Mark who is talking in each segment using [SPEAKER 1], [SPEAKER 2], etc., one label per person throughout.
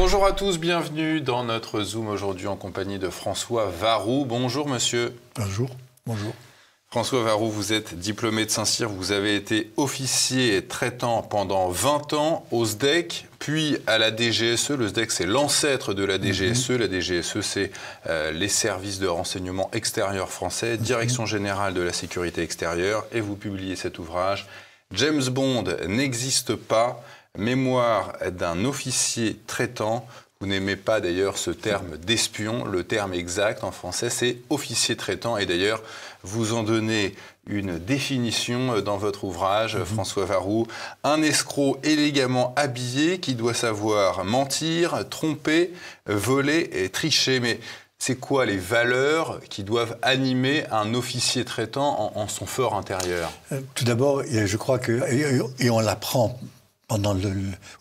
[SPEAKER 1] Bonjour à tous, bienvenue dans notre Zoom aujourd'hui en compagnie de François Varroux. Bonjour monsieur.
[SPEAKER 2] Bonjour. Bonjour.
[SPEAKER 1] François Varroux, vous êtes diplômé de Saint-Cyr, vous avez été officier traitant pendant 20 ans au SDEC, puis à la DGSE. Le SDEC, c'est l'ancêtre de la DGSE. La DGSE, c'est les services de renseignement extérieur français, Direction générale de la sécurité extérieure. Et vous publiez cet ouvrage, James Bond n'existe pas, mémoire d'un officier traitant. Vous n'aimez pas d'ailleurs ce terme d'espion. Le terme exact en français, c'est officier traitant. Et d'ailleurs, vous en donnez une définition dans votre ouvrage, François Varroux. Un escroc élégamment habillé qui doit savoir mentir, tromper, voler et tricher. Mais c'est quoi les valeurs qui doivent animer un officier traitant en son fort intérieur?
[SPEAKER 2] Tout d'abord, je crois que, et on l'apprend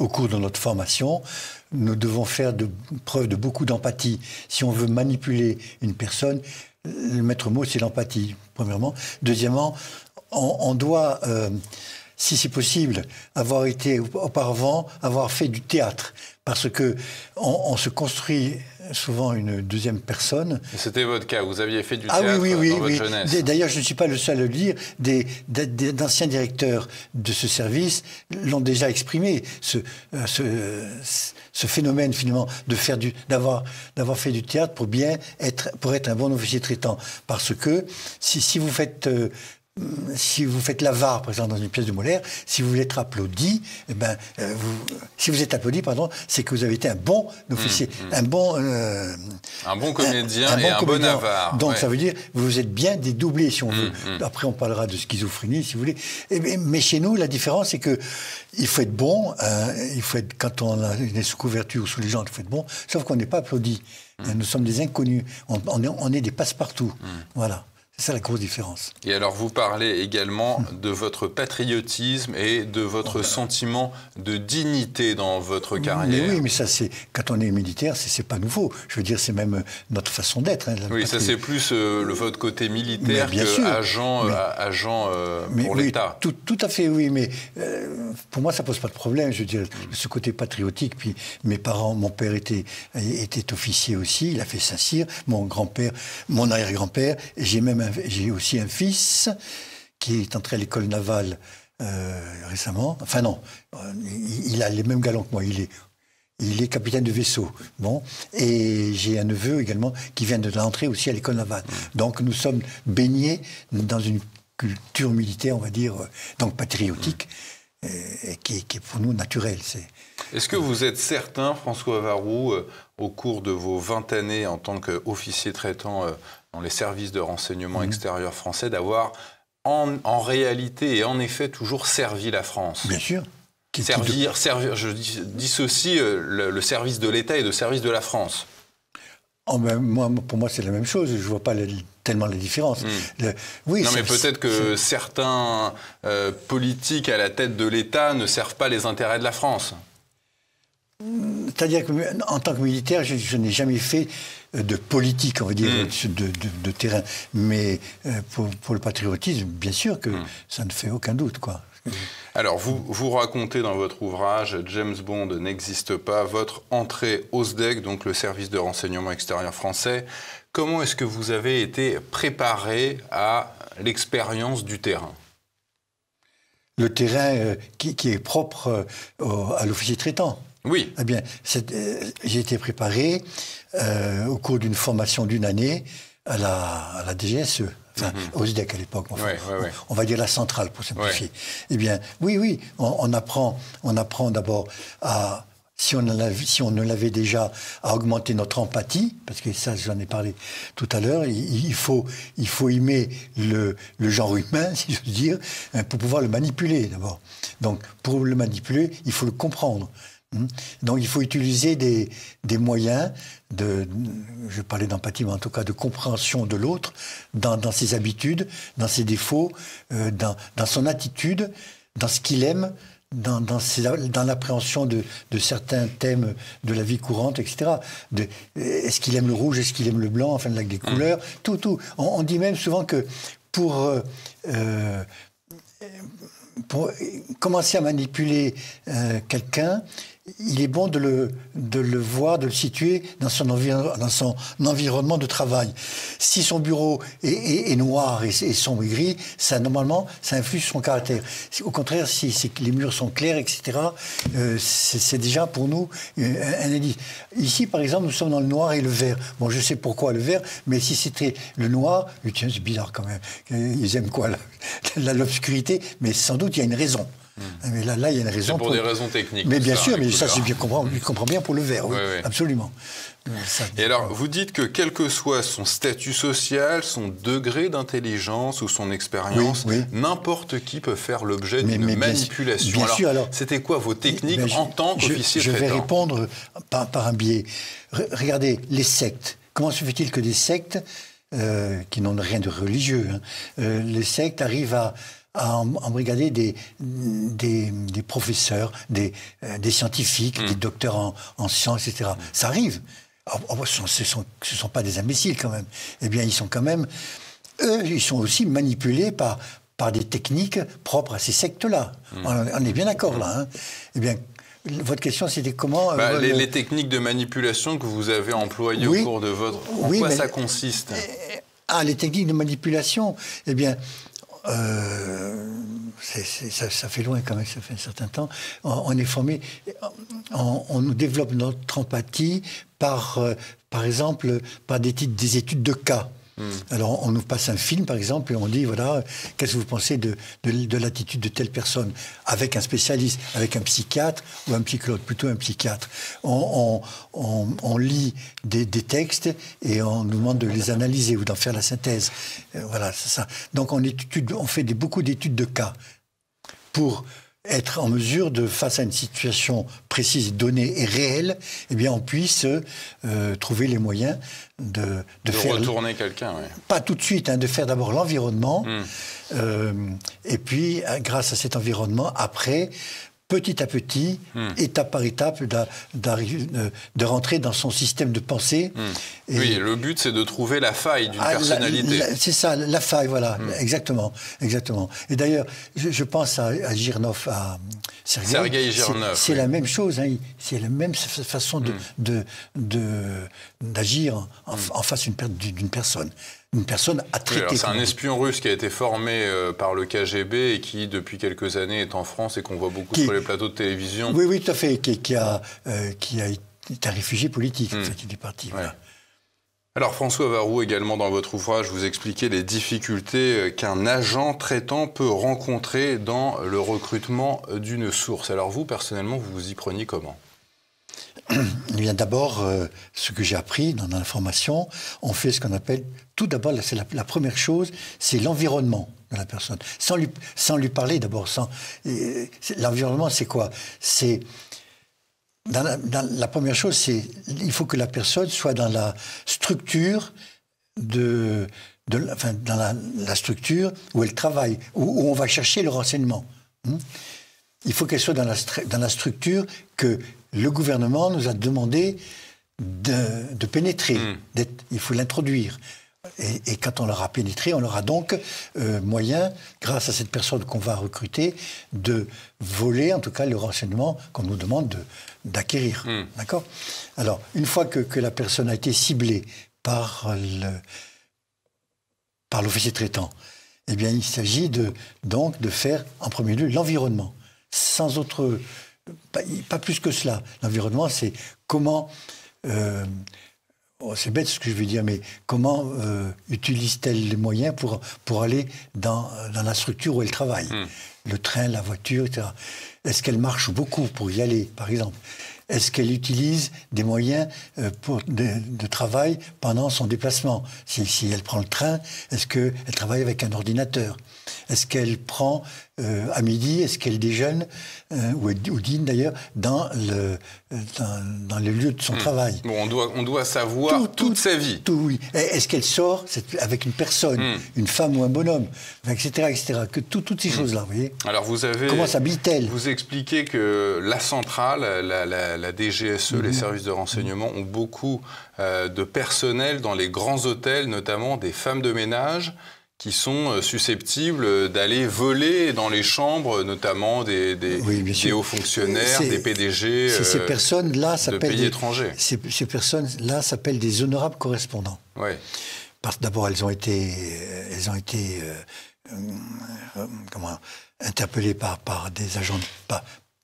[SPEAKER 2] au cours de notre formation, nous devons faire preuve de beaucoup d'empathie. Si on veut manipuler une personne, le maître mot, c'est l'empathie, premièrement. Deuxièmement, on doit, si c'est possible, avoir été auparavant, avoir fait du théâtre. Parce que on se construit souvent une deuxième personne.
[SPEAKER 1] C'était votre cas, vous aviez fait du théâtre dans votre jeunesse.
[SPEAKER 2] D'ailleurs, je ne suis pas le seul à le dire. D'anciens directeurs de ce service l'ont déjà exprimé, ce phénomène finalement d'avoir fait du théâtre pour être un bon officier traitant. Parce que si vous faites l'avare, par exemple, dans une pièce de Molière, si vous voulez être applaudi, si vous êtes applaudi, c'est que vous avez été un bon officier, un bon
[SPEAKER 1] comédien et un bon avare.
[SPEAKER 2] Donc ça veut dire que vous êtes bien dédoublé, si on veut. Après, on parlera de schizophrénie, si vous voulez. Mais chez nous, la différence, c'est que il faut être bon. Quand on est sous couverture ou sous les gens, il faut être bon. Sauf qu'on n'est pas applaudi. Nous sommes des inconnus. On est des passe-partout. Voilà. C'est ça la grosse différence.
[SPEAKER 1] Et alors vous parlez également de votre patriotisme et de votre sentiment de dignité dans votre carrière.
[SPEAKER 2] Mais oui, mais ça c'est quand on est militaire, c'est pas nouveau. Je veux dire, c'est même notre façon d'être.
[SPEAKER 1] Oui, ça c'est plus votre côté militaire qu'agent pour l'État.
[SPEAKER 2] Tout à fait, oui. Mais pour moi, ça pose pas de problème. Je veux dire, ce côté patriotique. Puis mes parents, mon père était officier aussi. Il a fait Saint-Cyr. Mon grand-père, mon arrière-grand-père. J'ai aussi un fils qui est entré à l'école navale récemment. Enfin non, il a les mêmes galons que moi. Il est capitaine de vaisseau. Bon, et j'ai un neveu également qui vient de l'entrée aussi à l'école navale. Donc nous sommes baignés dans une culture militaire, on va dire, donc patriotique, qui est pour nous naturelle.
[SPEAKER 1] Est-ce que vous êtes certain, François Varroux, au cours de vos 20 années en tant qu'officier traitant dans les services de renseignement extérieur français, d'avoir en réalité et en effet toujours servi la France?
[SPEAKER 2] Bien sûr.
[SPEAKER 1] Servir, je dissocie le service de l'État et le service de la France.
[SPEAKER 2] Pour moi, c'est la même chose. Je ne vois pas tellement la différence.
[SPEAKER 1] Mais peut-être que certains politiques à la tête de l'État ne servent pas les intérêts de la France.
[SPEAKER 2] C'est-à-dire qu'en tant que militaire, je n'ai jamais fait de politique, on va dire, de terrain. Mais pour le patriotisme, bien sûr que ça ne fait aucun doute, quoi.
[SPEAKER 1] Alors, vous racontez dans votre ouvrage « James Bond n'existe pas » votre entrée au SDEC, donc le service de renseignement extérieur français. Comment est-ce que vous avez été préparé à l'expérience du terrain?
[SPEAKER 2] Le terrain qui est propre à l'officier traitant.
[SPEAKER 1] Oui.
[SPEAKER 2] Eh bien, j'ai été préparé au cours d'une formation d'une année à la DGSE. Enfin, au SDEC à l'époque, on va dire la centrale pour simplifier. Eh bien, oui, on apprend d'abord à, si on ne l'avait déjà, à augmenter notre empathie, parce que ça, j'en ai parlé tout à l'heure, il faut aimer le genre humain, si je veux dire, pour pouvoir le manipuler d'abord. Donc, pour le manipuler, il faut le comprendre. Donc il faut utiliser des moyens je parlais d'empathie, mais en tout cas de compréhension de l'autre, dans ses habitudes, dans ses défauts, dans son attitude, dans ce qu'il aime, dans l'appréhension de certains thèmes de la vie courante, etc. Est-ce qu'il aime le rouge, est-ce qu'il aime le blanc, enfin des couleurs, tout. On dit même souvent que pour commencer à manipuler quelqu'un, il est bon de le voir, de le situer dans son environnement de travail. Si son bureau est noir et sombre et gris, normalement, ça influe sur son caractère. Au contraire, si les murs sont clairs, etc., c'est déjà pour nous un indice. Ici, par exemple, nous sommes dans le noir et le vert. Bon, je sais pourquoi le vert, mais si c'était le noir, tiens, c'est bizarre quand même. Ils aiment quoi, l'obscurité? Mais sans doute, il y a une raison. Mais là, il y a une raison.
[SPEAKER 1] C'est pour des raisons techniques.
[SPEAKER 2] Mais bien sûr, mais ça, je comprends bien pour le vert, oui, absolument.
[SPEAKER 1] Et alors, vous dites que quel que soit son statut social, son degré d'intelligence ou son expérience, n'importe qui peut faire l'objet d'une manipulation.
[SPEAKER 2] Bien sûr, alors,
[SPEAKER 1] c'était quoi vos techniques en tant qu'officier traitant?
[SPEAKER 2] Je vais répondre par un biais. Regardez, les sectes. Comment se fait-il que des sectes, qui n'ont rien de religieux, les sectes arrivent à embrigader des professeurs, des scientifiques, des docteurs en sciences, etc. Ça arrive. Ce sont pas des imbéciles quand même. Eh bien, ils sont quand même... Eux, ils sont aussi manipulés par des techniques propres à ces sectes-là. On est bien d'accord là. Hein. Eh bien, votre question, c'était comment...
[SPEAKER 1] les techniques de manipulation que vous avez employées au cours de votre... En quoi ça consiste?
[SPEAKER 2] Les techniques de manipulation, eh bien... ça fait loin quand même, ça fait un certain temps. On est formé, on nous développe notre empathie par exemple, par des études de cas. Alors, on nous passe un film, par exemple, et on dit, voilà, qu'est-ce que vous pensez de l'attitude de telle personne? Avec un spécialiste, avec un psychiatre ou un psychologue, plutôt un psychiatre. On lit des textes et on nous demande de les analyser ou d'en faire la synthèse. Voilà, c'est ça. Donc, on fait beaucoup d'études de cas pour être en mesure de, face à une situation précise, donnée et réelle, eh bien, on puisse trouver les moyens de faire...
[SPEAKER 1] retourner quelqu'un, oui.
[SPEAKER 2] Pas tout de suite, de faire d'abord l'environnement, et puis, grâce à cet environnement, après... petit à petit, étape par étape, de rentrer dans son système de pensée.
[SPEAKER 1] Et oui, le but, c'est de trouver la faille d'une personnalité.
[SPEAKER 2] C'est ça, la faille, voilà, exactement. Et d'ailleurs, je pense à Girnov, à
[SPEAKER 1] Sergueï Girnov.
[SPEAKER 2] C'est la même chose, c'est la même façon d'agir en face d'une personne. Une personne à traiter.
[SPEAKER 1] C'est un espion russe qui a été formé par le KGB et qui, depuis quelques années, est en France et qu'on voit beaucoup sur les plateaux de télévision.
[SPEAKER 2] Oui, tout à fait. Qui a été un réfugié politique, en fait, il est parti. Voilà.
[SPEAKER 1] Alors, François Varroux, également dans votre ouvrage, vous expliquez les difficultés qu'un agent traitant peut rencontrer dans le recrutement d'une source. Alors vous, personnellement, vous vous y preniez comment ?
[SPEAKER 2] Eh bien, d'abord, ce que j'ai appris dans l'information, on fait ce qu'on appelle, tout d'abord, c'est la première chose, c'est l'environnement de la personne. Sans lui parler d'abord. L'environnement, c'est quoi? C'est... la première chose, c'est il faut que la personne soit dans la structure dans la structure où elle travaille, où on va chercher le renseignement. Il faut qu'elle soit dans la structure que le gouvernement nous a demandé de pénétrer. Il faut l'introduire. Et quand on l'aura pénétré, on aura donc moyen, grâce à cette personne qu'on va recruter, de voler, en tout cas, le renseignement qu'on nous demande d'acquérir. D'accord ? Alors, une fois que la personne a été ciblée par l'officier traitant, eh bien, il s'agit donc de faire, en premier lieu, l'environnement. Sans autre... Pas plus que cela. L'environnement, c'est comment... c'est bête ce que je veux dire, mais comment utilise-t-elle les moyens pour aller dans la structure où elle travaille? Le train, la voiture, etc. Est-ce qu'elle marche beaucoup pour y aller, par exemple? Est-ce qu'elle utilise des moyens de travail pendant son déplacement? Si elle prend le train, est-ce qu'elle travaille avec un ordinateur? Est-ce qu'elle prend à midi, est-ce qu'elle déjeune, ou dîne d'ailleurs, dans le lieu de son travail?
[SPEAKER 1] Bon, on doit savoir toute sa vie.
[SPEAKER 2] Oui. Est-ce qu'elle sort avec une personne, une femme ou un bonhomme, etc. Que toutes ces choses-là, vous voyez.
[SPEAKER 1] Alors
[SPEAKER 2] comment s'habille-t-elle?
[SPEAKER 1] Vous expliquez que la centrale, la DGSE, les services de renseignement, ont beaucoup de personnel dans les grands hôtels, notamment des femmes de ménage, qui sont susceptibles d'aller voler dans les chambres, notamment des hauts fonctionnaires, des PDG
[SPEAKER 2] ces personnes-là
[SPEAKER 1] de pays étrangers.
[SPEAKER 2] Ces personnes-là s'appellent des honorables correspondants.
[SPEAKER 1] Oui.
[SPEAKER 2] Parce que d'abord, elles ont été interpellées par des agents,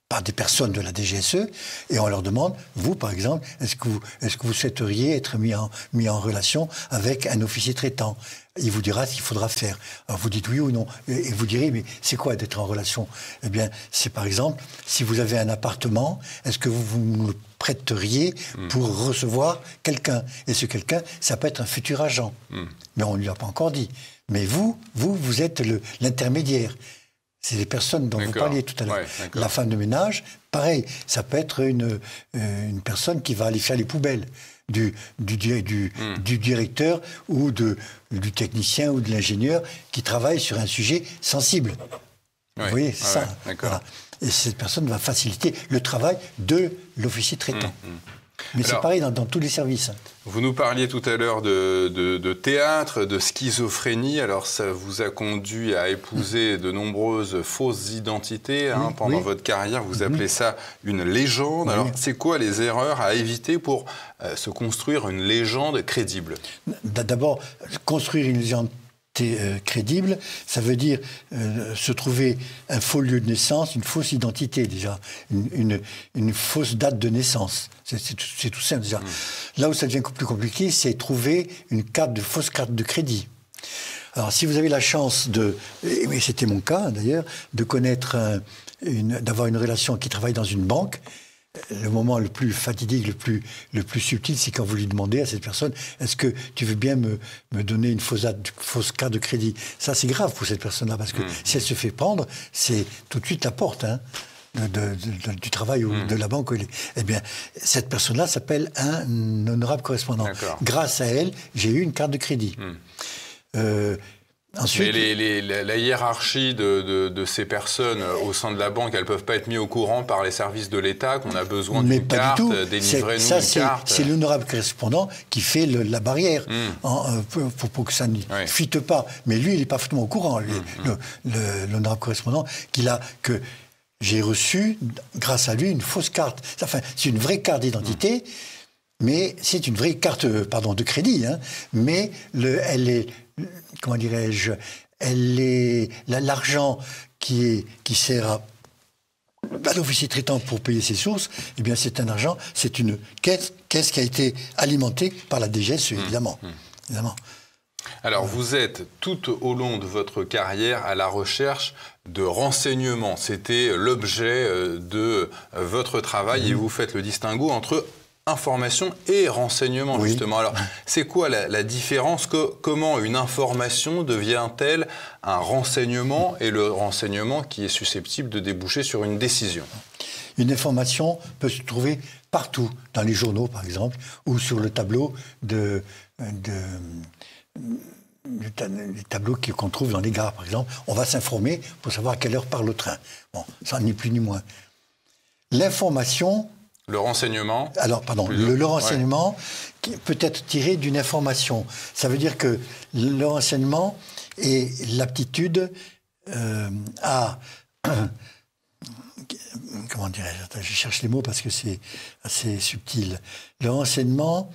[SPEAKER 2] par des personnes de la DGSE, et on leur demande, vous par exemple, est-ce que vous souhaiteriez être mis en relation avec un officier traitant? Il vous dira ce qu'il faudra faire. Alors vous dites oui ou non, et vous direz, mais c'est quoi d'être en relation? Eh bien, c'est par exemple, si vous avez un appartement, est-ce que vous nous le prêteriez pour recevoir quelqu'un? Et ce quelqu'un, ça peut être un futur agent. Mais on ne lui a pas encore dit. Mais vous êtes l'intermédiaire. C'est les personnes dont vous parliez tout à l'heure. Ouais, la femme de ménage, pareil, ça peut être une personne qui va aller faire les poubelles du directeur ou du technicien ou de l'ingénieur qui travaille sur un sujet sensible. Vous voyez, c'est ça. Voilà. Et cette personne va faciliter le travail de l'officier traitant. Mais c'est pareil dans tous les services.
[SPEAKER 1] Vous nous parliez tout à l'heure de théâtre, de schizophrénie. Alors, ça vous a conduit à épouser de nombreuses fausses identités pendant votre carrière. Vous appelez ça une légende. Alors, c'est quoi les erreurs à éviter pour se construire une légende crédible? D'abord,
[SPEAKER 2] construire une légende crédible, ça veut dire se trouver un faux lieu de naissance, une fausse identité déjà, une fausse date de naissance. C'est tout simple déjà. Là où ça devient plus compliqué, c'est trouver une fausse carte de crédit. Alors si vous avez la chance et c'était mon cas d'ailleurs, de connaître d'avoir une relation qui travaille dans une banque, le moment le plus fatidique, le plus subtil, c'est quand vous lui demandez à cette personne, est-ce que tu veux bien me donner une fausse carte de crédit? Ça, c'est grave pour cette personne-là, parce que si elle se fait prendre, c'est tout de suite la porte du travail ou de la banque. Eh bien, cette personne-là s'appelle un honorable correspondant. Grâce à elle, j'ai eu une carte de crédit.
[SPEAKER 1] Ensuite, mais la hiérarchie de ces personnes au sein de la banque, elles ne peuvent pas être mises au courant par les services de l'État qu'on a besoin d'une carte, délivrez-nous une carte.
[SPEAKER 2] C'est l'honorable correspondant qui fait la barrière pour que ça ne fuite pas. Mais lui, il n'est pas forcément au courant, l'honorable correspondant, que j'ai reçu, grâce à lui, une fausse carte. Enfin, c'est une vraie carte d'identité, mais c'est une vraie carte de crédit. Mais elle est... Comment dirais-je, l'argent qui sert à l'officier traitant pour payer ses sources, eh bien c'est une caisse qui a été alimentée par la DGSE, évidemment.
[SPEAKER 1] Alors vous êtes tout au long de votre carrière à la recherche de renseignements. C'était l'objet de votre travail et vous faites le distinguo entre information et renseignement, justement. Alors, c'est quoi la différence? Comment une information devient-elle un renseignement, et le renseignement qui est susceptible de déboucher sur une décision?
[SPEAKER 2] Une information peut se trouver partout, dans les journaux, par exemple, ou sur le tableau les tableaux qu'on trouve dans les gares, par exemple. On va s'informer pour savoir à quelle heure part le train. Bon, ça n'est plus ni moins. L'information...
[SPEAKER 1] Le renseignement.
[SPEAKER 2] Alors, pardon, le renseignement qui peut être tiré d'une information. Ça veut dire que le renseignement est l'aptitude à... Comment dirais-je? Je cherche les mots parce que c'est assez subtil. Le renseignement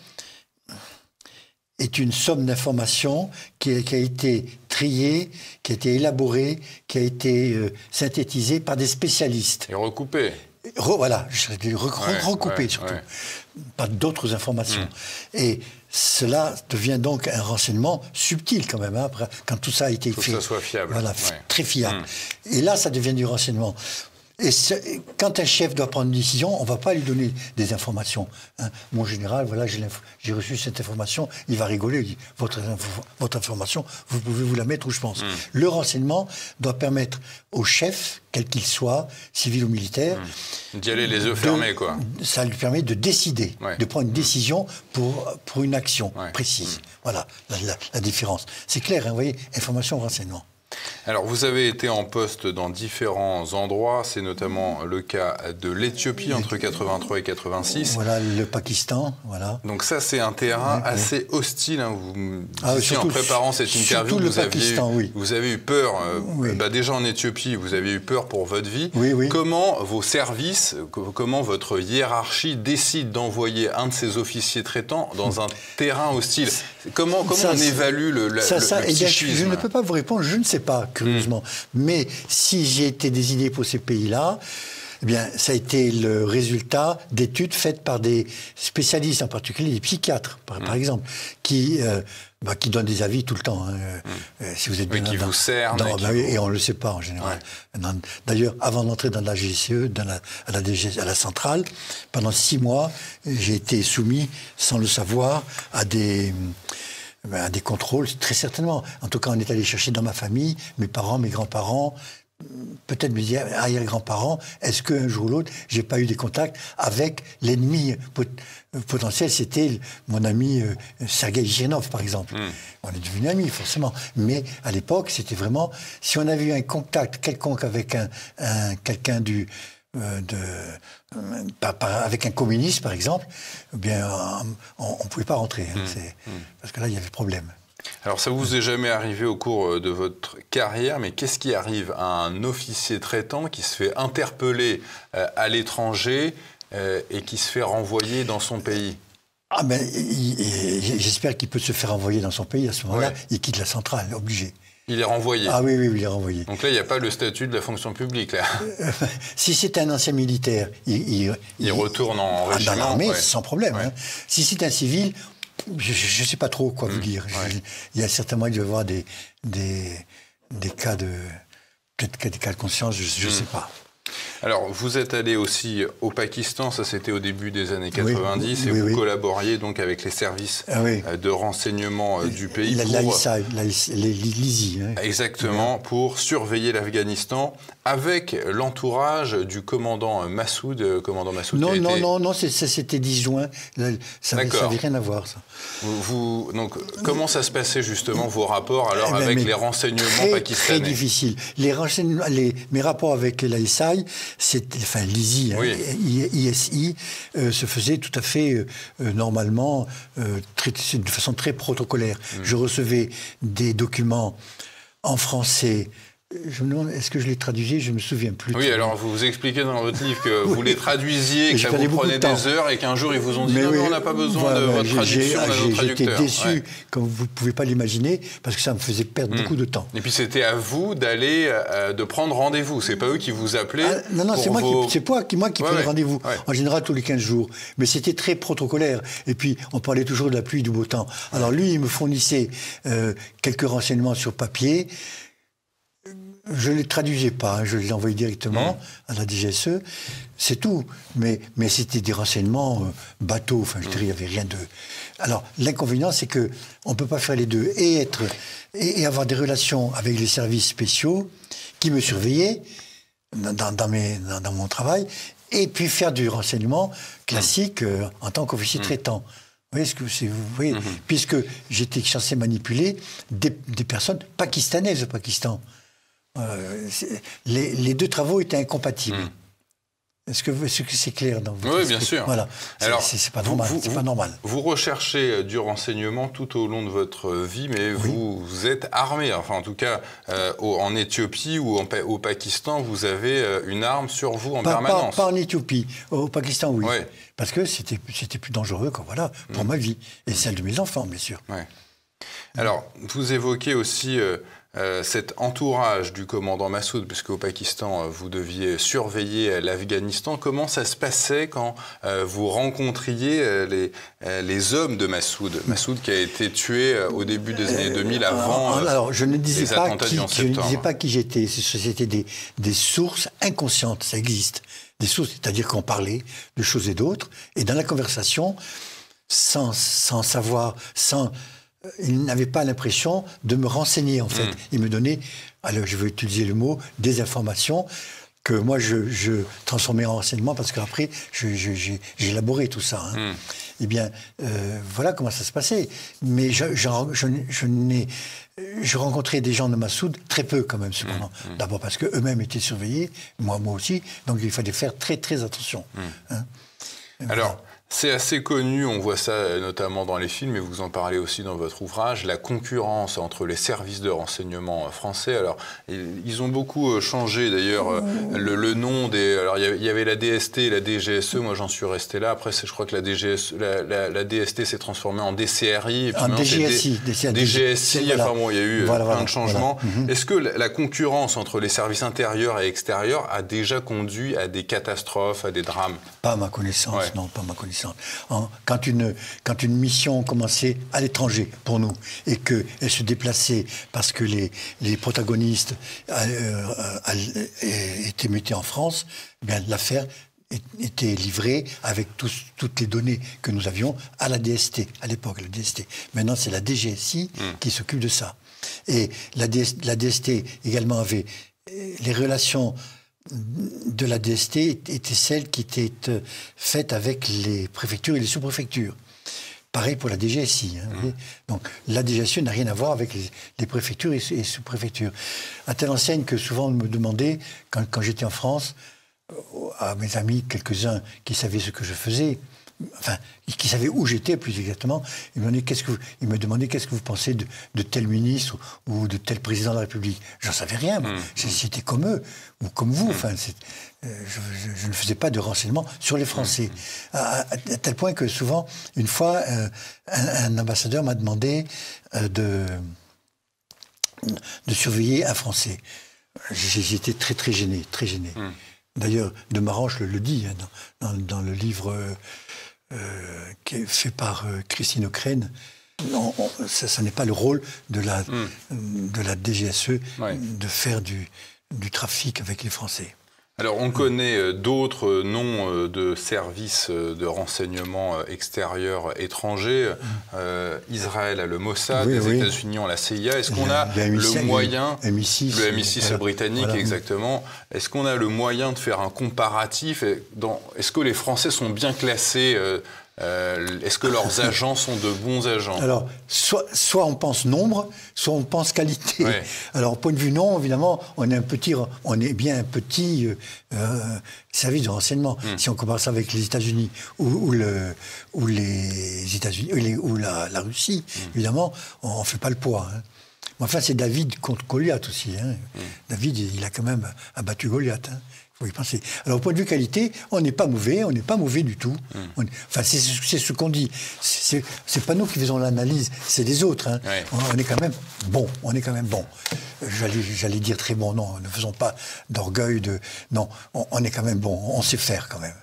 [SPEAKER 2] est une somme d'informations qui a été triée, qui a été élaborée, qui a été synthétisée par des spécialistes.
[SPEAKER 1] Et recoupée.
[SPEAKER 2] Voilà, recoupé surtout, pas d'autres informations. Et cela devient donc un renseignement subtil quand même, quand tout ça a été fait.
[SPEAKER 1] Il faut que ça soit fiable.
[SPEAKER 2] Voilà, très fiable. Et là, ça devient du renseignement. Et quand un chef doit prendre une décision, on ne va pas lui donner des informations. Mon général, voilà, j'ai reçu cette information, il va rigoler, il dit, votre information, vous pouvez vous la mettre où je pense. Le renseignement doit permettre au chef, quel qu'il soit, civil ou militaire,
[SPEAKER 1] d'y aller les yeux fermés, quoi.
[SPEAKER 2] Ça lui permet de décider, de prendre une décision pour une action précise. Voilà la différence. C'est clair, vous voyez, information, renseignement.
[SPEAKER 1] Alors, vous avez été en poste dans différents endroits. C'est notamment le cas de l'Éthiopie entre 83 et 86.
[SPEAKER 2] Voilà, le Pakistan, voilà.
[SPEAKER 1] Donc ça, c'est un terrain assez hostile. Hein. Ici, en préparant cette interview, vous avez eu peur. Déjà en Éthiopie, vous avez eu peur pour votre vie. Comment vos services, comment votre hiérarchie décide d'envoyer un de ses officiers traitants dans un terrain hostile? Comment on évalue le psychisme?
[SPEAKER 2] Je ne peux pas vous répondre, je ne sais pas, curieusement. Mais si j'ai été désigné pour ces pays-là, eh bien, ça a été le résultat d'études faites par des spécialistes, en particulier des psychiatres, par exemple, qui donnent des avis tout le temps. Hein. Si vous êtes bien
[SPEAKER 1] qui vous cernent.
[SPEAKER 2] Et on ne le sait pas en général. Ouais. D'ailleurs, avant d'entrer dans la GSE, à la centrale, pendant 6 mois, j'ai été soumis, sans le savoir, à des contrôles, très certainement. En tout cas, on est allé chercher dans ma famille, mes parents, mes grands-parents, peut-être mes arrière-grands-parents, est-ce qu'un jour ou l'autre, j'ai pas eu des contacts avec l'ennemi potentiel? C'était mon ami Sergueï Girnov, par exemple. On est devenus amis, forcément. Mais à l'époque, c'était vraiment... Si on avait eu un contact quelconque avec quelqu'un avec un communiste, par exemple, eh bien, on ne pouvait pas rentrer. Parce que là, il y avait problème.
[SPEAKER 1] Alors, ça vous est jamais arrivé au cours de votre carrière, mais qu'est-ce qui arrive à un officier traitant qui se fait interpeller à l'étranger et qui se fait renvoyer dans son pays?
[SPEAKER 2] J'espère qu'il peut se faire renvoyer dans son pays à ce moment-là. Il quitte la centrale, obligé.
[SPEAKER 1] Il est renvoyé.
[SPEAKER 2] Ah oui, il est renvoyé.
[SPEAKER 1] Donc là, il n'y a pas le statut de la fonction publique, là.
[SPEAKER 2] Si c'est un ancien militaire, il
[SPEAKER 1] retourne en régiment.
[SPEAKER 2] Dans l'armée, sans problème. Hein. Si c'est un civil, je ne sais pas trop quoi vous dire. Il y a certainement, il doit y avoir des cas de... Peut-être des cas de conscience, je ne sais pas.
[SPEAKER 1] Alors, vous êtes allé aussi au Pakistan, ça c'était au début des années 90, et vous collaboriez donc avec les services de renseignement du pays.
[SPEAKER 2] L'ISI.
[SPEAKER 1] Exactement, pour surveiller l'Afghanistan avec l'entourage du commandant Massoud. Non,
[SPEAKER 2] c'était 10 juin, ça n'avait rien à voir, ça.
[SPEAKER 1] Donc, comment ça se passait justement, vos rapports alors avec les renseignements pakistanais?
[SPEAKER 2] Très difficile. Mes rapports avec l'ISI, l'ISI, ISI, se faisait tout à fait normalement, de façon très protocolaire. Je recevais des documents en français. Je me demande, est-ce que je les traduisais? Je ne me souviens plus.
[SPEAKER 1] Oui, alors vous expliquez dans votre livre que vous les traduisiez, que ça vous prenait des heures et qu'un jour ils vous ont dit non, on n'a pas besoin de votre traduction, on a notre traducteur.
[SPEAKER 2] J'étais déçu, comme vous ne pouvez pas l'imaginer, parce que ça me faisait perdre beaucoup de temps.
[SPEAKER 1] Et puis c'était à vous de prendre rendez-vous, c'est pas eux qui vous appelaient?
[SPEAKER 2] Non, c'est moi qui prenais rendez-vous, en général tous les 15 jours. Mais c'était très protocolaire. Et puis on parlait toujours de la pluie et du beau temps. Alors lui, il me fournissait quelques renseignements sur papier. Je ne les traduisais pas, je les envoyais directement à la DGSE, c'est tout. Mais c'était des renseignements bateaux, je dirais, il n'y avait rien de... Alors, l'inconvénient, c'est qu'on ne peut pas faire les deux, et avoir des relations avec les services spéciaux qui me surveillaient dans mon travail, et puis faire du renseignement classique en tant qu'officier traitant. Vous voyez, puisque j'étais censé manipuler des personnes pakistanaises au Pakistan. Les deux travaux étaient incompatibles. Est-ce que c'est clair dans votre
[SPEAKER 1] Oui, bien sûr.
[SPEAKER 2] Voilà. Alors, c'est pas normal.
[SPEAKER 1] Vous recherchez du renseignement tout au long de votre vie, mais vous êtes armé. Enfin, en tout cas, en Éthiopie ou au Pakistan, vous avez une arme sur vous en permanence.
[SPEAKER 2] Pas en Éthiopie. Au Pakistan, oui. Parce que c'était plus dangereux pour ma vie. Et celle de mes enfants, bien sûr.
[SPEAKER 1] Alors, vous évoquez aussi... cet entourage du commandant Massoud, puisque au Pakistan, vous deviez surveiller l'Afghanistan. Comment ça se passait quand vous rencontriez les hommes de Massoud? Massoud qui a été tué au début des années 2000, avant
[SPEAKER 2] alors, je ne disais
[SPEAKER 1] les attentats du 11 septembre.
[SPEAKER 2] Je ne disais pas qui j'étais. C'était des sources inconscientes, ça existe. Des sources, c'est-à-dire qu'on parlait de choses et d'autres, et dans la conversation, sans savoir, il n'avait pas l'impression de me renseigner, en fait. Il me donnait, alors je vais utiliser le mot, des informations que moi je transformais en renseignement parce qu'après j'ai élaboré tout ça. Hein. Eh bien, voilà comment ça se passait. Mais je rencontrais des gens de Massoud, très peu quand même, cependant. D'abord parce qu'eux-mêmes étaient surveillés, moi aussi, donc il fallait faire très très attention. Hein.
[SPEAKER 1] Alors, c'est assez connu, on voit ça notamment dans les films, et vous en parlez aussi dans votre ouvrage, la concurrence entre les services de renseignement français. Alors, ils ont beaucoup changé d'ailleurs le nom des... Alors, il y avait la DST et la DGSE, moi j'en suis resté là. Après, je crois que la DST s'est transformée en DCRI. Et puis
[SPEAKER 2] en DGSI.
[SPEAKER 1] DGSI,
[SPEAKER 2] voilà.
[SPEAKER 1] Enfin bon, il y a eu plein de changements.
[SPEAKER 2] Voilà.
[SPEAKER 1] Est-ce que la concurrence entre les services intérieurs et extérieurs a déjà conduit à des catastrophes, à des drames?
[SPEAKER 2] Pas à ma connaissance, non, pas à ma connaissance. Quand une mission commençait à l'étranger pour nous et qu'elle se déplaçait parce que les protagonistes étaient mutés en France, bien l'affaire était livrée avec toutes les données que nous avions à la DST, à l'époque, la DST. Maintenant, c'est la DGSI qui s'occupe de ça. Et la DST également avait les relations de la DST étaient celles qui étaient faites avec les préfectures et les sous-préfectures. Pareil pour la DGSI. Hein, donc la DGSI n'a rien à voir avec les préfectures et les sous-préfectures. À telle enseigne que souvent on me demandait, quand j'étais en France, à mes amis, quelques-uns qui savaient ce que je faisais, enfin, qui savaient où j'étais plus exactement, ils me demandaient qu'est-ce que vous pensez de tel ministre ou de tel président de la République. J'en savais rien, moi. J'étais comme eux, ou comme vous. Enfin, je ne faisais pas de renseignements sur les Français. À tel point que souvent, une fois, un ambassadeur m'a demandé de surveiller un Français. J'étais très, très gêné, très gêné. D'ailleurs, de Marange le dit hein, dans le livre qui est fait par Christine Ockrent. Non, ça n'est pas le rôle de la DGSE de faire du trafic avec les Français.
[SPEAKER 1] Alors, on connaît d'autres noms de services de renseignement extérieurs étrangers. Israël a le Mossad, les États-Unis ont la CIA. Est-ce qu'on a le moyen... Le MI6 britannique, voilà. Exactement. Est-ce qu'on a le moyen de faire un comparatif? Est-ce que les Français sont bien classés est-ce que leurs agents sont de bons agents?
[SPEAKER 2] Alors, soit on pense nombre, soit on pense qualité.
[SPEAKER 1] Ouais.
[SPEAKER 2] Alors, au point de vue nom, évidemment, on est bien un petit service de renseignement. Si on compare ça avec les États-Unis ou la Russie, évidemment, on ne fait pas le poids. Hein. Enfin, c'est David contre Goliath aussi. Hein. David, il a quand même abattu Goliath. Hein. Faut y penser. Alors, au point de vue qualité, on n'est pas mauvais du tout. Enfin, c'est ce qu'on dit. C'est pas nous qui faisons l'analyse, c'est les autres. Hein. Ouais. On est quand même bon. J'allais dire très bon. Non, ne faisons pas d'orgueil. Non, on est quand même bon. On sait faire quand même.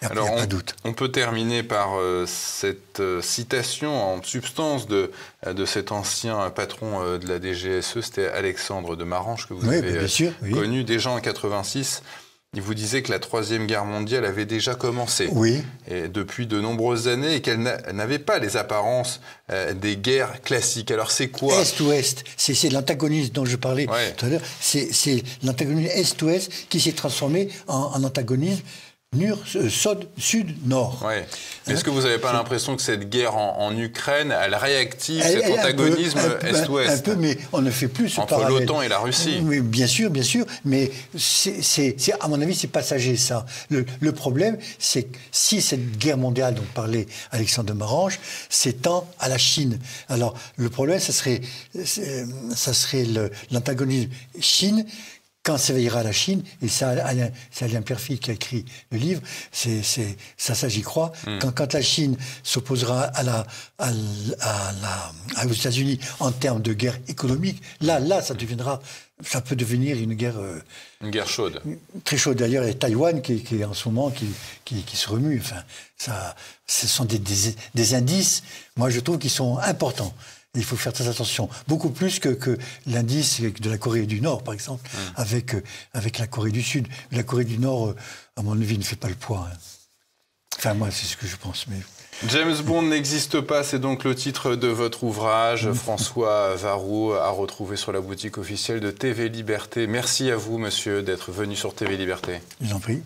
[SPEAKER 1] Alors, il n'y a pas de doute. On peut terminer par cette citation en substance de cet ancien patron de la DGSE, c'était Alexandre de Marange, que vous avez connu déjà en 86. Il vous disait que la Troisième Guerre mondiale avait déjà commencé et depuis de nombreuses années et qu'elle n'avait pas les apparences des guerres classiques. Alors c'est quoi?
[SPEAKER 2] Est-ouest, c'est l'antagonisme dont je parlais tout à l'heure. C'est l'antagonisme Est-Ouest qui s'est transformé en antagonisme Sud-Nord.
[SPEAKER 1] Ouais. Est-ce que vous n'avez pas l'impression que cette guerre en Ukraine, elle réactive cet antagonisme Est-Ouest?
[SPEAKER 2] Un peu, mais on ne fait plus ce parallèle.
[SPEAKER 1] Entre l'OTAN et la Russie.
[SPEAKER 2] Oui, bien sûr, mais à mon avis, c'est passager, ça. Le problème, c'est que si cette guerre mondiale dont parlait Alexandre de Marange s'étend à la Chine, alors le problème, ça serait l'antagonisme Chine. Quand s'éveillera la Chine, et c'est Alain Peyrefitte qui a écrit le livre, ça j'y crois, quand la Chine s'opposera aux États-Unis en termes de guerre économique, là, ça peut devenir une guerre
[SPEAKER 1] chaude.
[SPEAKER 2] Très chaude. D'ailleurs, il y a Taïwan qui est en ce moment qui se remue. Enfin, ce sont des indices, moi je trouve, qui sont importants. Il faut faire très attention, beaucoup plus que l'indice de la Corée du Nord, par exemple, avec la Corée du Sud. La Corée du Nord, à mon avis, ne fait pas le poids. Hein. Enfin, moi, c'est ce que je pense. Mais...
[SPEAKER 1] James Bond n'existe pas, c'est donc le titre de votre ouvrage. François Varroux, à retrouver sur la boutique officielle de TV Liberté. Merci à vous, monsieur, d'être venu sur TV Liberté.
[SPEAKER 2] Je vous en prie.